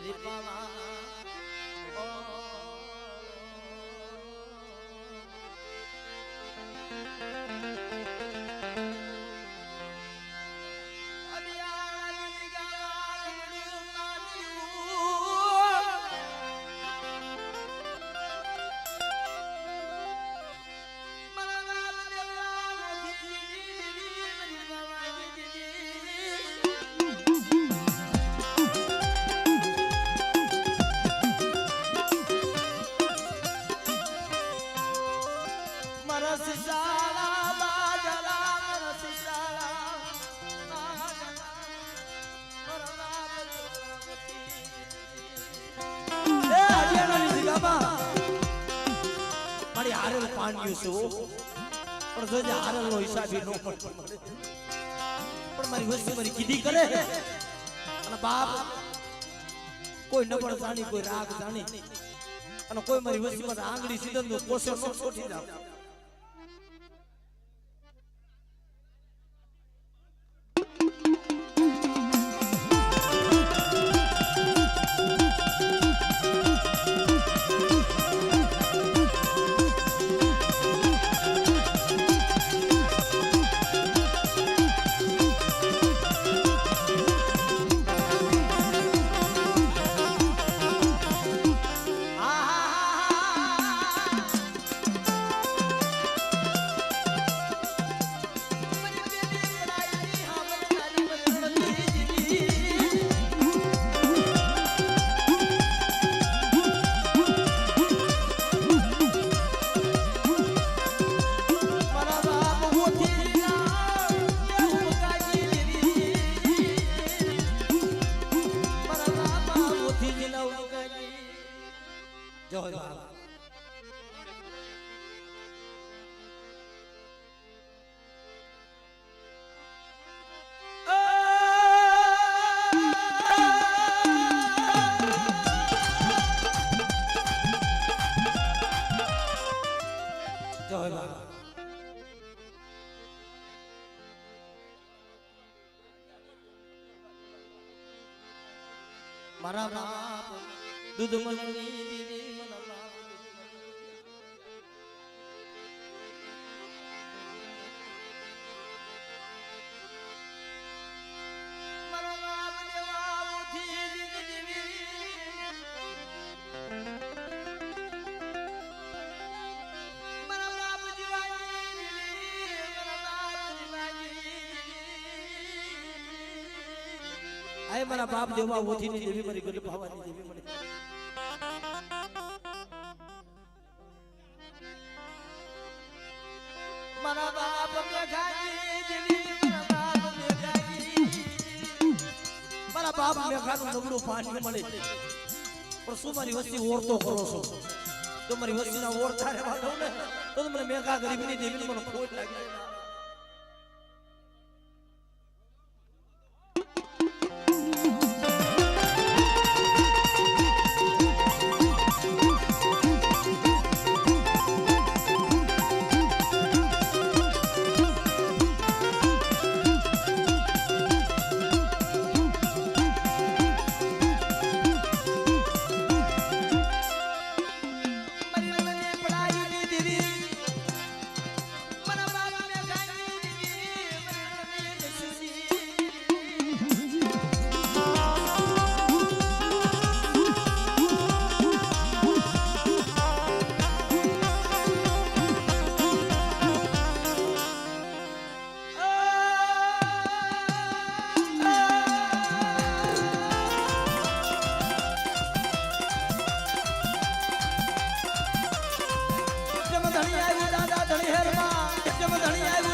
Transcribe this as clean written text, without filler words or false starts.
મારી પાવા મારી હારેલ પાણ્યું છું પણ જોજે હારેલ નો હિસાબ નો પણ મારી વસ્તુ મારી કીધી કરે અને બાપ કોઈ નબળ જાણી કોઈ રાગ જાણી અને કોઈ મારી વસ્તુમાં આંગળી સીધન નો કોસો નો છોટી જાવ મારા બાપ દૂધ મલની દીદી મનલા મારા બાપ દેવા ઉઠી દીદી મારા બાપ જીવાની આય મારા બાપ દેવા ઓથી ની દેવી મારી ગલ ભાવાની દેવી મને મારા બાપ મેઘાજી દેવી મારા બાપ મેઘાનું નબળું પાણી મળે પણ શું મારી વસ્તી ઓરતો કરો છો તો મારી વસ્તીના ઓરતા રહેવા દઉં ને તો મને મેઘા ગરીબની દેવી મને ખોટ લાગી ધણી આવ્યું દાદા ધણી હેરમાં ધણી આવ્યું